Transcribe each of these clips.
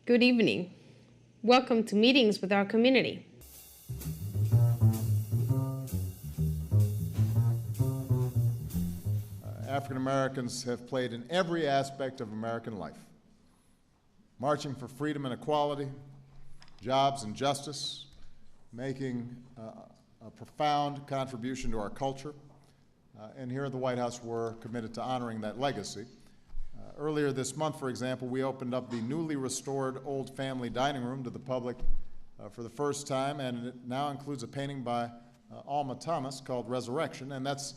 Good evening. Welcome to Meetings with Our Community. African Americans have played in every aspect of American life, marching for freedom and equality, jobs and justice, making a profound contribution to our culture. And here at the White House, we're committed to honoring that legacy. Earlier this month, for example, we opened up the newly restored Old Family Dining Room to the public for the first time, and it now includes a painting by Alma Thomas called Resurrection, and that's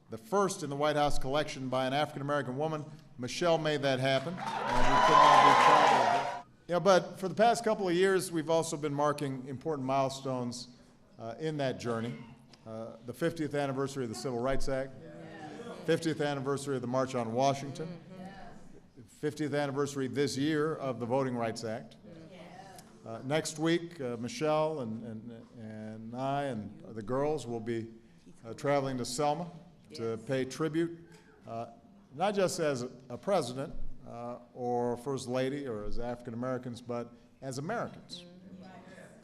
the first in the White House collection by an African-American woman. Michelle made that happen, and we could not be prouder of her. But for the past couple of years, we've also been marking important milestones in that journey. The 50th anniversary of the Civil Rights Act, 50th anniversary of the March on Washington, 50th anniversary this year of the Voting Rights Act. Next week, Michelle and I and the girls will be traveling to Selma to pay tribute, not just as a president or first lady or as African Americans, but as Americans,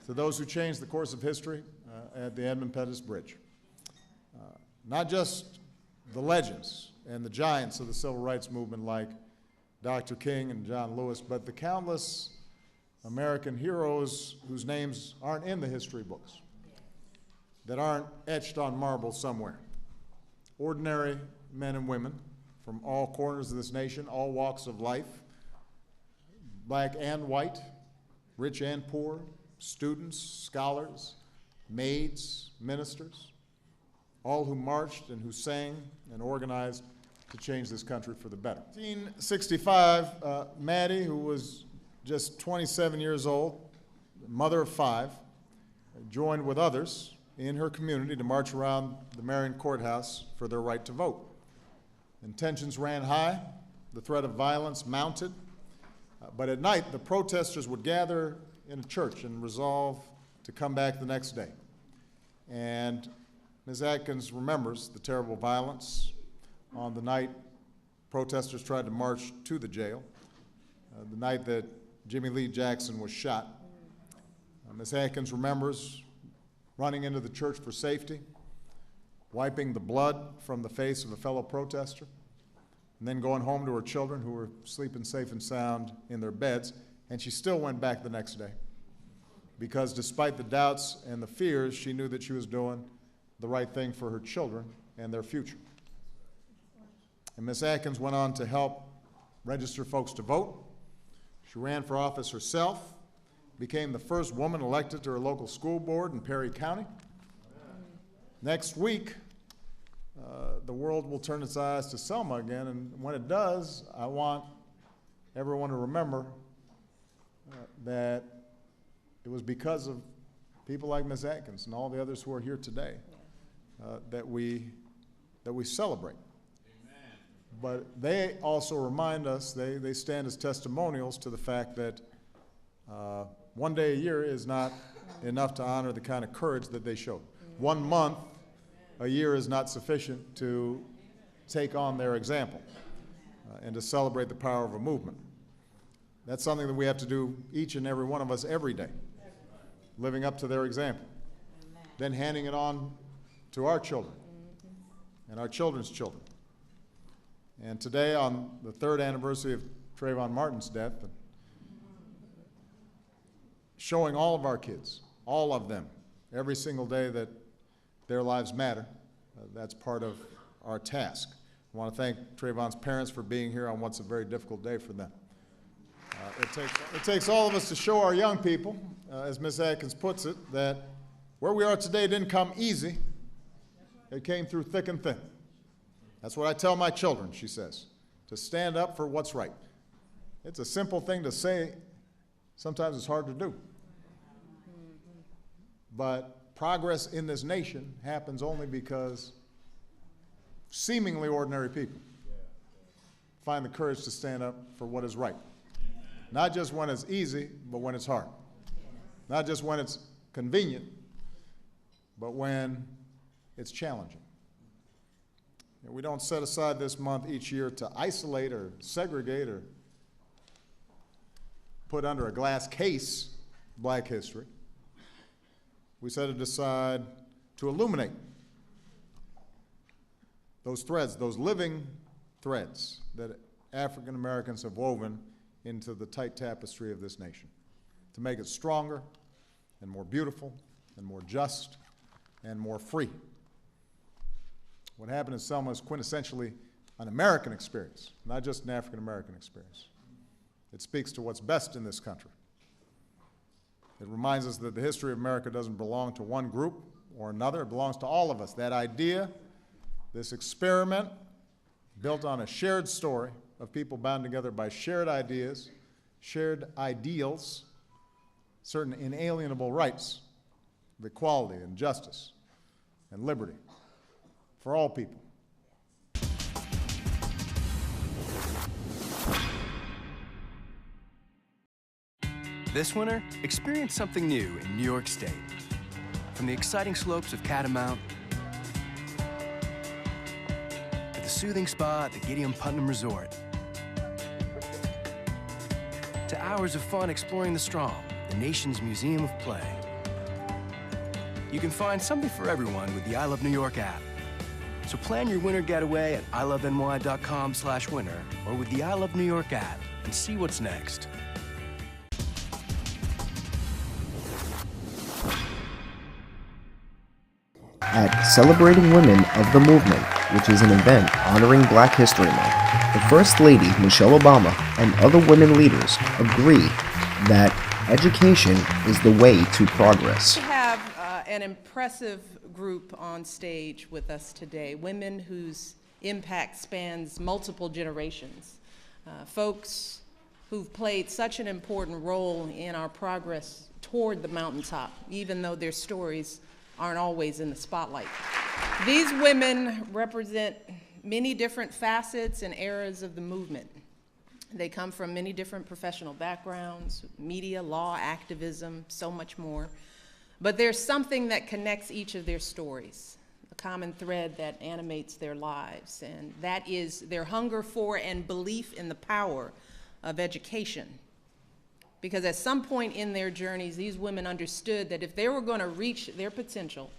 to those who changed the course of history at the Edmund Pettus Bridge. Not just the legends and the giants of the civil rights movement like Dr. King and John Lewis, but the countless American heroes whose names aren't in the history books, that aren't etched on marble somewhere. Ordinary men and women from all corners of this nation, all walks of life, black and white, rich and poor, students, scholars, maids, ministers, all who marched and who sang and organized to change this country for the better. 1965, Maddie, who was just 27 years old, mother of 5, joined with others in her community to march around the Marion Courthouse for their right to vote. And tensions ran high, the threat of violence mounted, but at night the protesters would gather in a church and resolve to come back the next day. And Ms. Atkins remembers the terrible violence on the night protesters tried to march to the jail, the night that Jimmy Lee Jackson was shot. Ms. Atkins remembers running into the church for safety, wiping the blood from the face of a fellow protester, and then going home to her children who were sleeping safe and sound in their beds, and she still went back the next day because despite the doubts and the fears, she knew that she was doing the right thing for her children and their future. And Ms. Atkins went on to help register folks to vote. She ran for office herself, became the first woman elected to her local school board in Perry County. Next week, the world will turn its eyes to Selma again, and when it does, I want everyone to remember that it was because of people like Ms. Atkins and all the others who are here today that we celebrate. But they also remind us, they stand as testimonials to the fact that one day a year is not enough to honor the kind of courage that they showed. 1 month a year is not sufficient to take on their example and to celebrate the power of a movement. That's something that we have to do, each and every one of us, every day, living up to their example, then handing it on to our children and our children's children. And today, on the 3rd anniversary of Trayvon Martin's death, showing all of our kids, all of them, every single day that their lives matter, that's part of our task. I want to thank Trayvon's parents for being here on what's a very difficult day for them. It takes all of us to show our young people, as Ms. Atkins puts it, that where we are today didn't come easy. It came through thick and thin. That's what I tell my children, she says, to stand up for what's right. It's a simple thing to say. Sometimes it's hard to do. But progress in this nation happens only because seemingly ordinary people find the courage to stand up for what is right. Not just when it's easy, but when it's hard. Not just when it's convenient, but when it's challenging. We don't set aside this month each year to isolate or segregate or put under a glass case Black history. We set it aside to illuminate those threads, those living threads that African Americans have woven into the tight tapestry of this nation, to make it stronger and more beautiful and more just and more free. What happened in Selma is quintessentially an American experience, not just an African American experience. It speaks to what's best in this country. It reminds us that the history of America doesn't belong to one group or another, it belongs to all of us. That idea, this experiment, built on a shared story of people bound together by shared ideas, shared ideals, certain inalienable rights of equality and justice and liberty for all people. This winter, experience something new in New York State. From the exciting slopes of Catamount to the soothing spa at the Gideon Putnam Resort, to hours of fun exploring the Strong, the nation's museum of play. You can find something for everyone with the I Love New York app. So plan your winter getaway at iloveny.com/winter or with the I Love New York app and see what's next. At Celebrating Women of the Movement, which is an event honoring Black History Month, the First Lady, Michelle Obama, and other women leaders agree that education is the way to progress. We have an impressive group on stage with us today, women whose impact spans multiple generations, folks who've played such an important role in our progress toward the mountaintop, even though their stories aren't always in the spotlight. These women represent many different facets and eras of the movement. They come from many different professional backgrounds, media, law, activism, so much more. But there's something that connects each of their stories, a common thread that animates their lives, and that is their hunger for and belief in the power of education. Because at some point in their journeys, these women understood that if they were going to reach their potential,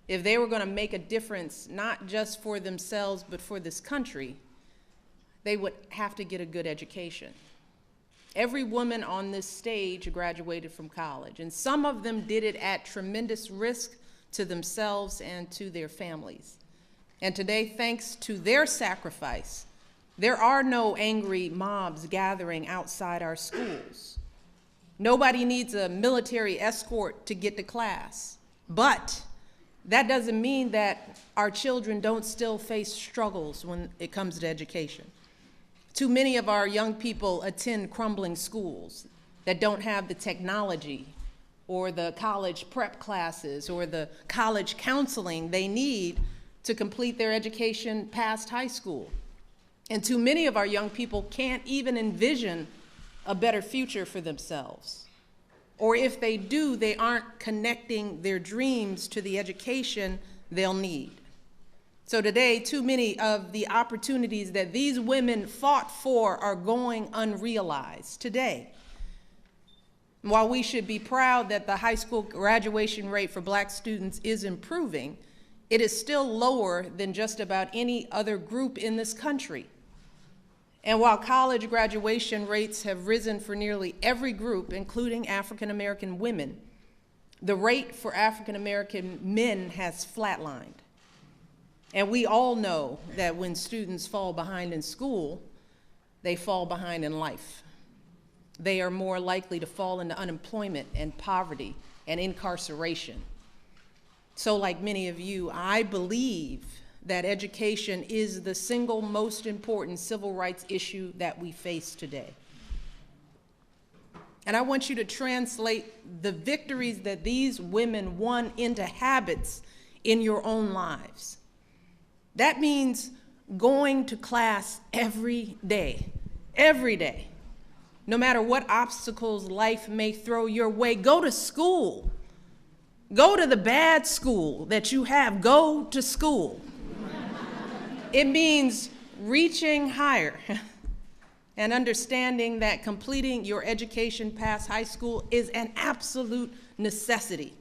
if they were going to make a difference, not just for themselves, but for this country, they would have to get a good education. Every woman on this stage graduated from college, and some of them did it at tremendous risk to themselves and to their families. And today, thanks to their sacrifice, there are no angry mobs gathering outside our schools. Nobody needs a military escort to get to class. But that doesn't mean that our children don't still face struggles when it comes to education. Too many of our young people attend crumbling schools that don't have the technology or the college prep classes or the college counseling they need to complete their education past high school. And too many of our young people can't even envision a better future for themselves. Or if they do, they aren't connecting their dreams to the education they'll need. So today, too many of the opportunities that these women fought for are going unrealized today. While we should be proud that the high school graduation rate for Black students is improving, it is still lower than just about any other group in this country. And while college graduation rates have risen for nearly every group, including African American women, the rate for African American men has flatlined. And we all know that when students fall behind in school, they fall behind in life. They are more likely to fall into unemployment and poverty and incarceration. So like many of you, I believe that education is the single most important civil rights issue that we face today. And I want you to translate the victories that these women won into habits in your own lives. That means going to class every day, no matter what obstacles life may throw your way. Go to school. Go to the bad school that you have. Go to school. It means reaching higher, and understanding that completing your education past high school is an absolute necessity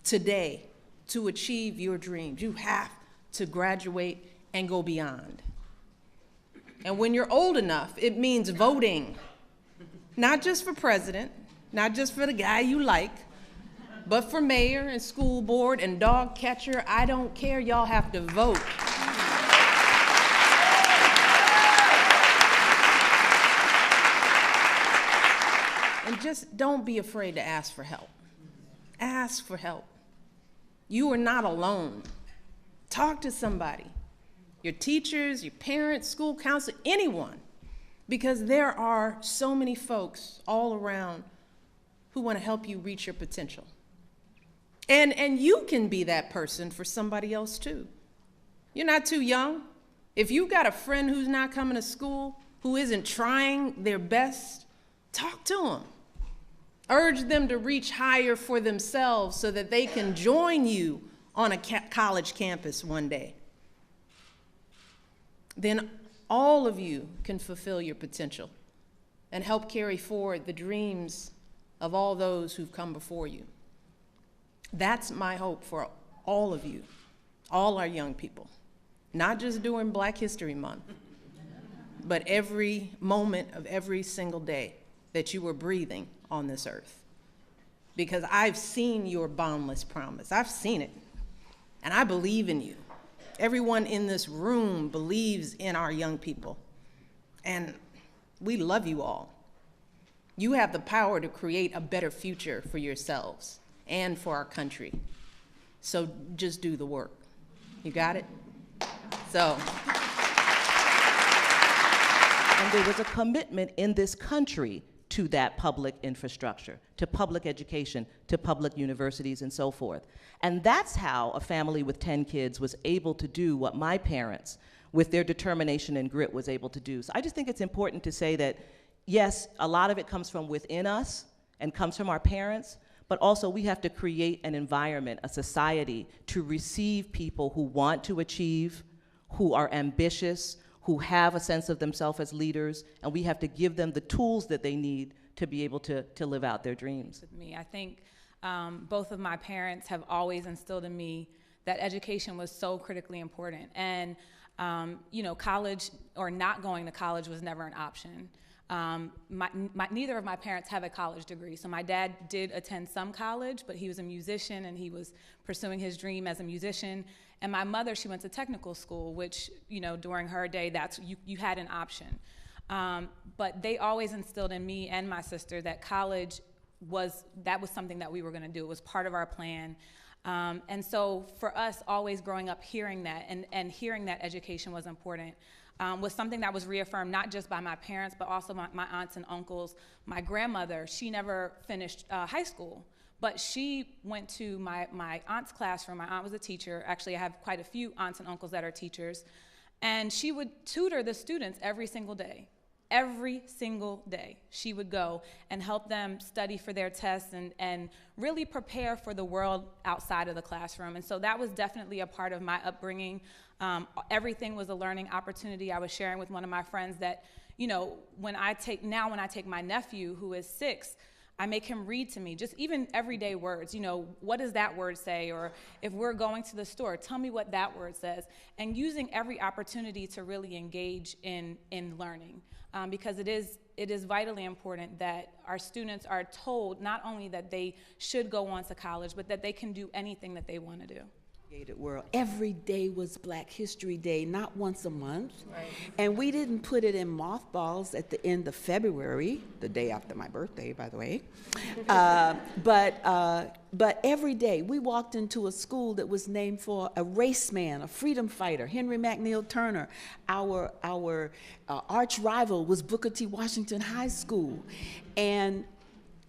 today to achieve your dreams. You have to graduate and go beyond. And when you're old enough, it means voting, not just for president, not just for the guy you like, but for mayor and school board and dog catcher. I don't care, y'all have to vote. And just don't be afraid to ask for help. Ask for help. You are not alone. Talk to somebody, your teachers, your parents, school counselor, anyone, because there are so many folks all around who want to help you reach your potential. And you can be that person for somebody else too. You're not too young. If you've got a friend who's not coming to school, who isn't trying their best, talk to them. Urge them to reach higher for themselves so that they can join you on a college campus one day. Then all of you can fulfill your potential and help carry forward the dreams of all those who've come before you. That's my hope for all of you, all our young people, not just during Black History Month, but every moment of every single day that you were breathing on this earth. Because I've seen your boundless promise. I've seen it, and I believe in you. Everyone in this room believes in our young people, and we love you all. You have the power to create a better future for yourselves and for our country. So just do the work. You got it? So. And there was a commitment in this country to that public infrastructure, to public education, to public universities, and so forth. And that's how a family with 10 kids was able to do what my parents, with their determination and grit, was able to do. So I just think it's important to say that, yes, a lot of it comes from within us and comes from our parents, but also we have to create an environment, a society, to receive people who want to achieve, who are ambitious, who have a sense of themselves as leaders, and we have to give them the tools that they need to be able to live out their dreams. With me, I think both of my parents have always instilled in me that education was so critically important. And you know, college or not going to college was never an option. Neither of my parents have a college degree. So my dad did attend some college, but he was a musician and he was pursuing his dream as a musician. And my mother, she went to technical school, which, you know, during her day, that's you had an option. But they always instilled in me and my sister that college was something that we were gonna do. It was part of our plan. And so for us, always growing up hearing that and hearing that education was important, was something that was reaffirmed not just by my parents, but also my aunts and uncles. My grandmother, she never finished high school, but she went to my aunt's classroom. My aunt was a teacher. Actually, I have quite a few aunts and uncles that are teachers. And she would tutor the students every single day. Every single day, she would go and help them study for their tests and really prepare for the world outside of the classroom. And so that was definitely a part of my upbringing. Everything was a learning opportunity. I was sharing with one of my friends that, you know, when I take my nephew, who is 6, I make him read to me, just even everyday words. You know, what does that word say? Or if we're going to the store, tell me what that word says. And using every opportunity to really engage in learning. Because it is vitally important that our students are told not only that they should go on to college, but that they can do anything that they want to do. World. Every day was Black History Day, not once a month. Right. And we didn't put it in mothballs at the end of February, the day after my birthday, by the way. But every day we walked into a school that was named for a race man, a freedom fighter, Henry McNeil Turner. Our arch rival was Booker T. Washington High School. And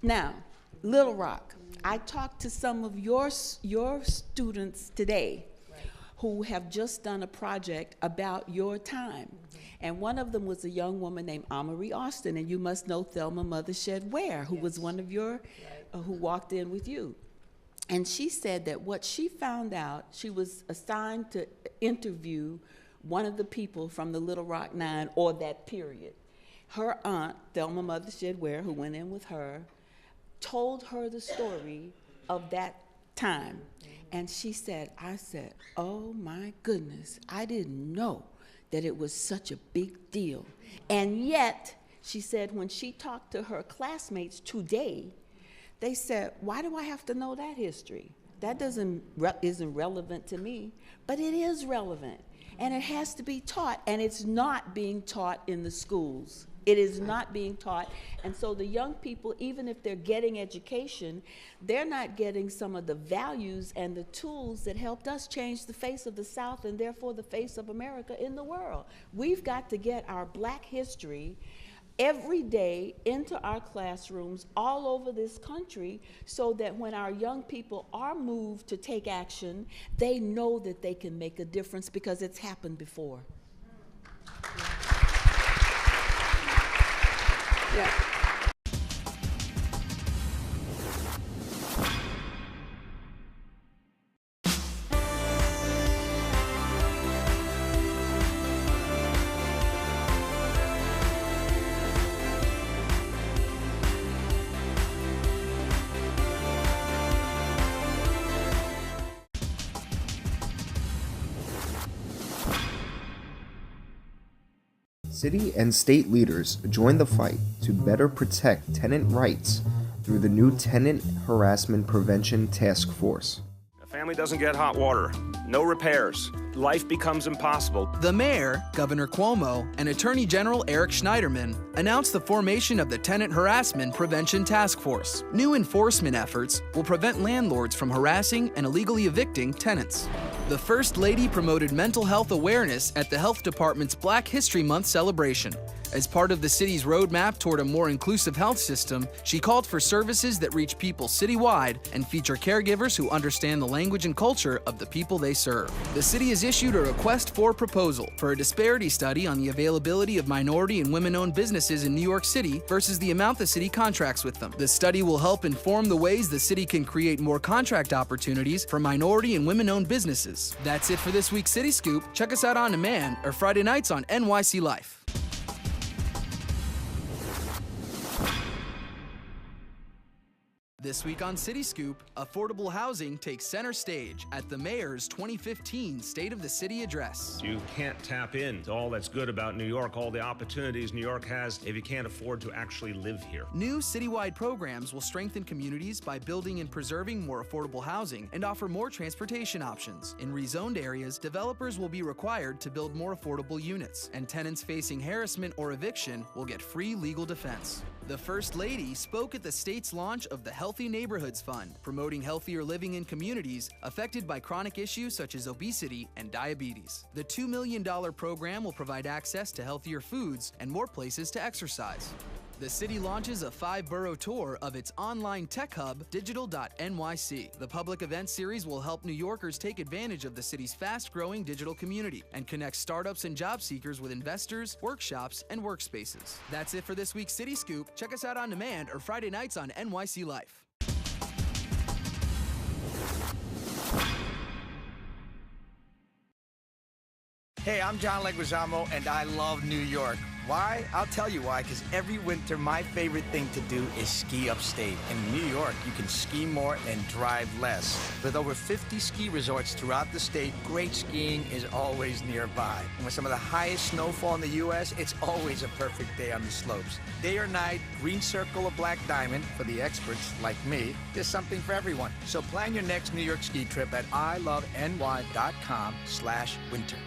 now, Little Rock. I talked to some of your students today, right, who have just done a project about your time. And one of them was a young woman named Amory Austin, and you must know Thelma Mothershed Ware, who was one of your, who walked in with you. And she said that what she found out, she was assigned to interview one of the people from the Little Rock Nine or that period, her aunt, Thelma Mother Shedware, who went in with her, told her the story of that time. And she said, I said, oh my goodness, I didn't know that it was such a big deal. And yet, she said, when she talked to her classmates today, they said, why do I have to know that history? That isn't relevant to me, but it is relevant. And it has to be taught, and it's not being taught in the schools. It is not being taught. And so the young people, even if they're getting education, they're not getting some of the values and the tools that helped us change the face of the South and therefore the face of America in the world. We've got to get our Black history every day into our classrooms all over this country so that when our young people are moved to take action, they know that they can make a difference because it's happened before. Yeah. City and state leaders joined the fight to better protect tenant rights through the new Tenant Harassment Prevention Task Force. A family doesn't get hot water, no repairs, life becomes impossible. The mayor, Governor Cuomo, and Attorney General Eric Schneiderman announced the formation of the Tenant Harassment Prevention Task Force. New enforcement efforts will prevent landlords from harassing and illegally evicting tenants. The First Lady promoted mental health awareness at the Health Department's Black History Month celebration. As part of the city's roadmap toward a more inclusive health system, she called for services that reach people citywide and feature caregivers who understand the language and culture of the people they serve. The city has issued a request for proposal for a disparity study on the availability of minority and women-owned businesses in New York City versus the amount the city contracts with them. The study will help inform the ways the city can create more contract opportunities for minority and women-owned businesses. That's it for this week's City Scoop. Check us out on demand or Friday nights on NYC Life. This week on City Scoop, affordable housing takes center stage at the mayor's 2015 State of the City address. You can't tap into all that's good about New York, all the opportunities New York has, if you can't afford to actually live here. New citywide programs will strengthen communities by building and preserving more affordable housing and offer more transportation options. In rezoned areas, developers will be required to build more affordable units, and tenants facing harassment or eviction will get free legal defense. The First Lady spoke at the state's launch of the Healthy Neighborhoods Fund, promoting healthier living in communities affected by chronic issues such as obesity and diabetes. The $2 million program will provide access to healthier foods and more places to exercise. The city launches a 5-borough tour of its online tech hub, digital.nyc. The public event series will help New Yorkers take advantage of the city's fast-growing digital community and connect startups and job seekers with investors, workshops, and workspaces. That's it for this week's City Scoop. Check us out on demand or Friday nights on NYC Life. Hey, I'm John Leguizamo, and I love New York. Why? I'll tell you why, because every winter my favorite thing to do is ski upstate. In New York, you can ski more and drive less. With over 50 ski resorts throughout the state, great skiing is always nearby. And with some of the highest snowfall in the U.S., it's always a perfect day on the slopes. Day or night, green circle or black diamond, for the experts like me, there's something for everyone. So plan your next New York ski trip at iloveny.com/winter.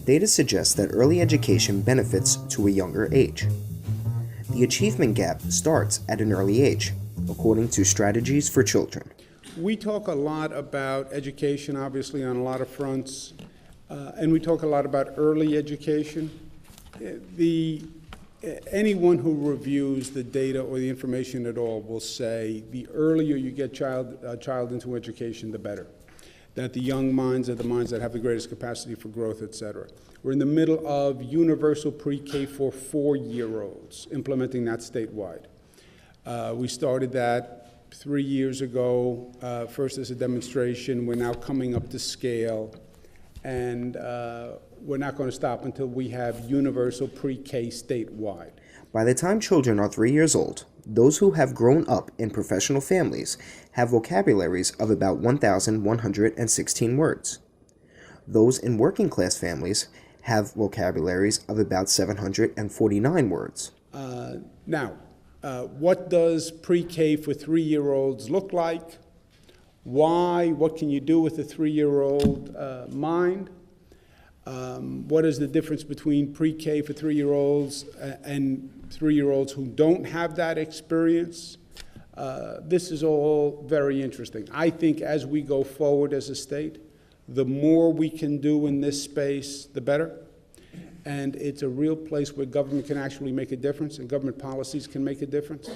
Data suggests that early education benefits to a younger age. The achievement gap starts at an early age, according to Strategies for Children. We talk a lot about education, obviously, on a lot of fronts, and we talk a lot about early education. Anyone who reviews the data or the information at all will say the earlier you get a child into education, the better. That the young minds are the minds that have the greatest capacity for growth, et cetera. We're in the middle of universal pre-K for 4-year-olds, implementing that statewide. We started that 3 years ago, first as a demonstration. We're now coming up to scale, and we're not going to stop until we have universal pre-K statewide. By the time children are 3 years old, those who have grown up in professional families have vocabularies of about 1,116 words. Those in working class families have vocabularies of about 749 words. Now, what does pre-K for 3-year-olds look like? Why? What can you do with a 3-year-old mind? What is the difference between pre-K for 3-year-olds and 3-year-olds who don't have that experience? This is all very interesting. I think as we go forward as a state, the more we can do in this space, the better. And it's a real place where government can actually make a difference and government policies can make a difference.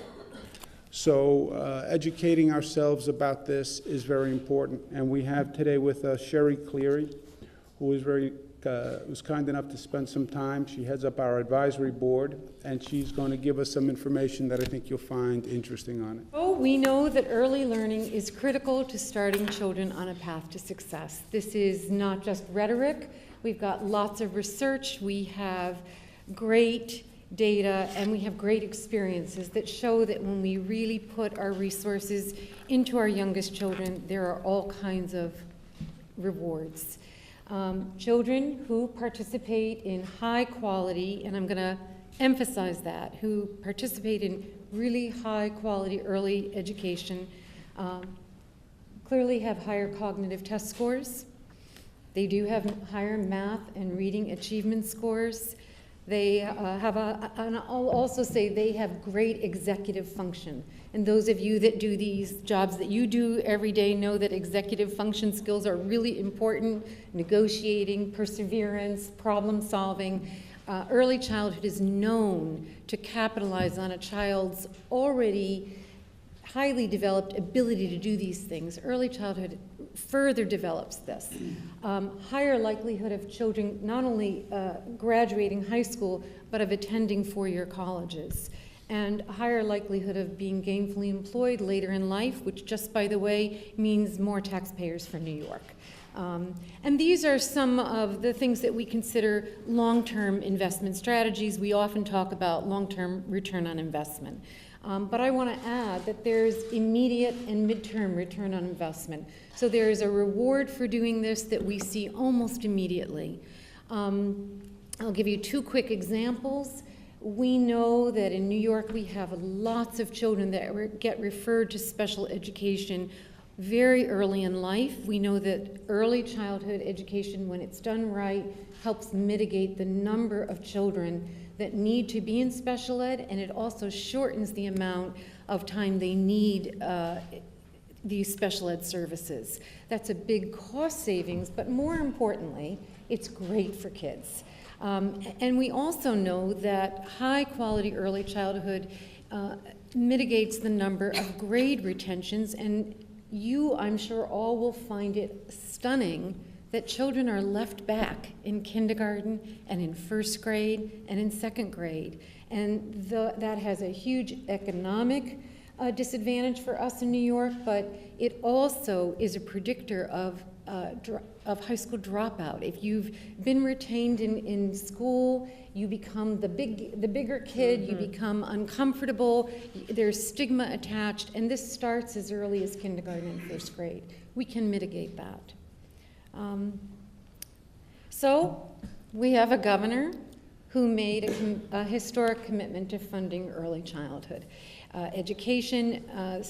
So educating ourselves about this is very important. And we have today with us Sherry Cleary, who is was kind enough to spend some time. She heads up our advisory board, and she's going to give us some information that I think you'll find interesting on it. Oh, we know that early learning is critical to starting children on a path to success. This is not just rhetoric. We've got lots of research. We have great data, and we have great experiences that show that when we really put our resources into our youngest children, there are all kinds of rewards. Children who participate in high quality, and I'm going to emphasize that, who participate in really high quality early education clearly have higher cognitive test scores. They do have higher math and reading achievement scores. They and I'll also say they have great executive function. And those of you that do these jobs that you do every day know that executive function skills are really important. Negotiating, perseverance, problem solving. Early childhood is known to capitalize on a child's already highly developed ability to do these things. Early childhood further develops this. Higher likelihood of children not only graduating high school, but of attending four-year colleges. And higher likelihood of being gainfully employed later in life, which just, by the way, means more taxpayers for New York. And these are some of the things that we consider long-term investment strategies. We often talk about long-term return on investment. But I want to add that there's immediate and midterm return on investment. So there is a reward for doing this that we see almost immediately. I'll give you two quick examples. We know that in New York we have lots of children that get referred to special education very early in life. We know that early childhood education, when it's done right, helps mitigate the number of children that need to be in special ed, and it also shortens the amount of time they need these special ed services. That's a big cost savings, but more importantly, it's great for kids. And we also know that high quality early childhood mitigates the number of grade retentions, and you, I'm sure, all will find it stunning that children are left back in kindergarten and in first grade and in second grade. And that has a huge economic disadvantage for us in New York, but it also is a predictor of high school dropout. If you've been retained in school, you become the bigger kid, you become uncomfortable, there's stigma attached, and this starts as early as kindergarten and first grade. We can mitigate that. So we have a governor who made a historic commitment to funding early childhood education.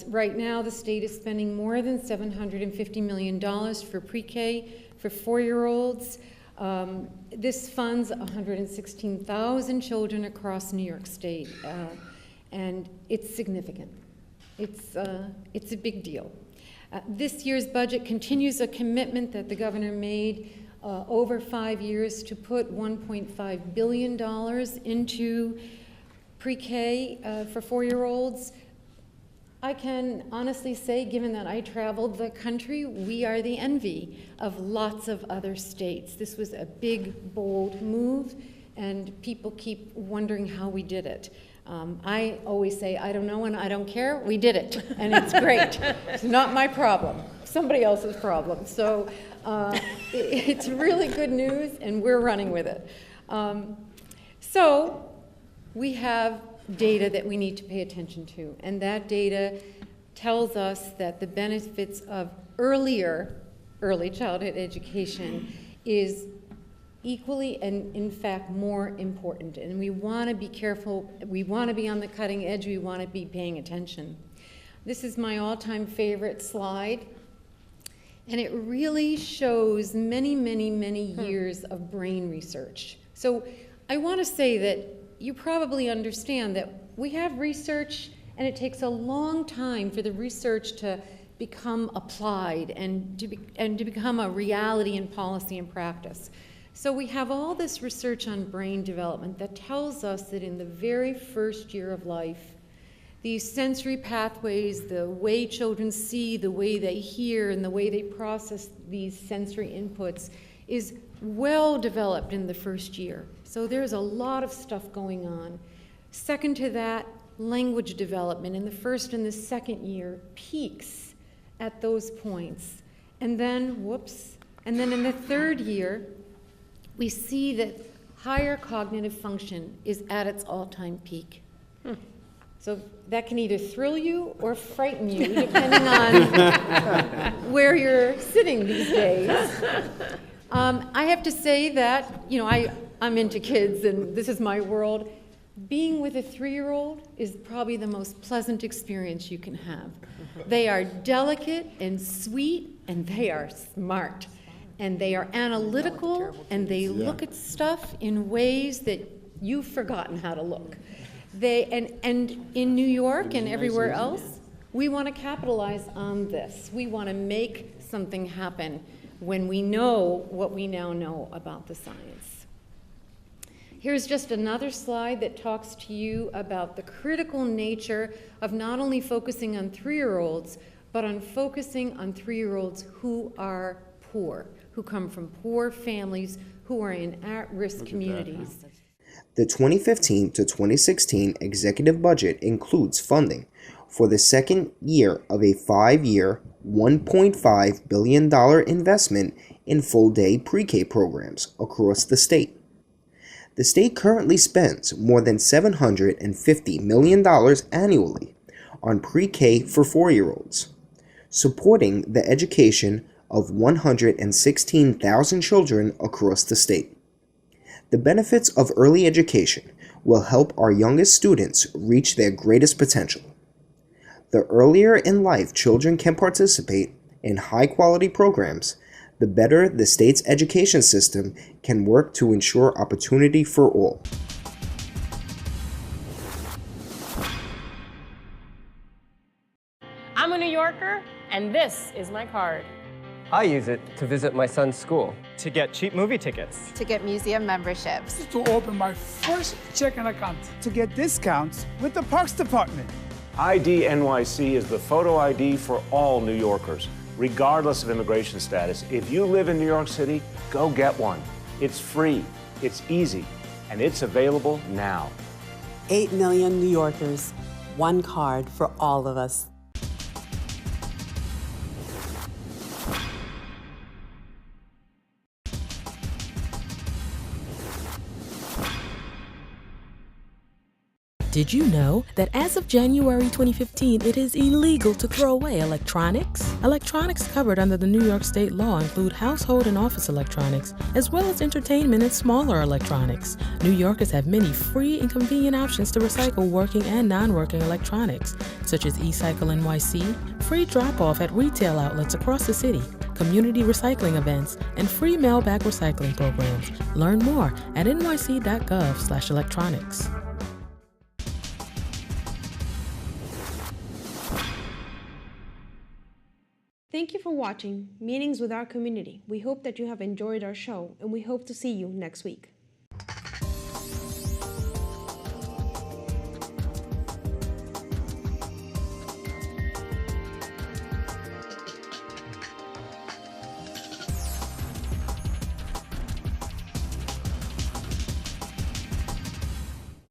Right now, the state is spending more than $750 million for pre-K for 4-year-olds. This funds 116,000 children across New York State, and it's significant. It's a big deal. This year's budget continues a commitment that the governor made over 5 years to put $1.5 billion into pre-K for 4-year-olds. I can honestly say, given that I traveled the country, we are the envy of lots of other states. This was a big, bold move, and people keep wondering how we did it. I always say, I don't know and I don't care. We did it, and it's great. It's not my problem, somebody else's problem. So it's really good news, and we're running with it. So we have data that we need to pay attention to, and that data tells us that the benefits of early childhood education is equally and in fact more important, and we want to be careful, we want to be on the cutting edge, we want to be paying attention. This is my all-time favorite slide, and it really shows many years of brain research. So I want to say that you probably understand that we have research, and it takes a long time for the research to become applied and to become a reality in policy and practice. So we have all this research on brain development that tells us that in the very first year of life, these sensory pathways, the way children see, the way they hear, and the way they process these sensory inputs is well developed in the first year. So there's a lot of stuff going on. Second to that, language development in the first and the second year peaks at those points. And then, and then in the third year, we see that higher cognitive function is at its all-time peak. So that can either thrill you or frighten you, depending on where you're sitting these days. I have to say that, I'm into kids, and this is my world. Being with a 3-year-old is probably the most pleasant experience you can have. They are delicate and sweet, and they are smart. And they are analytical, and they look at stuff in ways that you've forgotten how to look. And in New York and everywhere else, we want to capitalize on this. We want to make something happen when we know what we now know about the science. Here's just another slide that talks to you about the critical nature of not only focusing on 3-year-olds, but on focusing on 3-year-olds who are poor, who come from poor families, who are in at-risk communities. The 2015 to 2016 executive budget includes funding for the second year of a 5-year, $1.5 billion investment in full-day pre-K programs across the state. The state currently spends more than $750 million annually on pre-K for 4-year-olds, supporting the education of 116,000 children across the state. The benefits of early education will help our youngest students reach their greatest potential. The earlier in life children can participate in high-quality programs, the better the state's education system can work to ensure opportunity for all. I'm a New Yorker, and this is my card. I use it to visit my son's school. To get cheap movie tickets. To get museum memberships. To open my first checking account. To get discounts with the Parks Department. ID NYC is the photo ID for all New Yorkers, regardless of immigration status. If you live in New York City, go get one. It's free, it's easy, and it's available now. 8 million New Yorkers, one card for all of us. Did you know that as of January 2015, it is illegal to throw away electronics? Electronics covered under the New York state law include household and office electronics, as well as entertainment and smaller electronics. New Yorkers have many free and convenient options to recycle working and non-working electronics, such as eCycle NYC, free drop-off at retail outlets across the city, community recycling events, and free mail-back recycling programs. Learn more at nyc.gov/electronics. Thank you for watching Meetings with Our Community. We hope that you have enjoyed our show, and we hope to see you next week.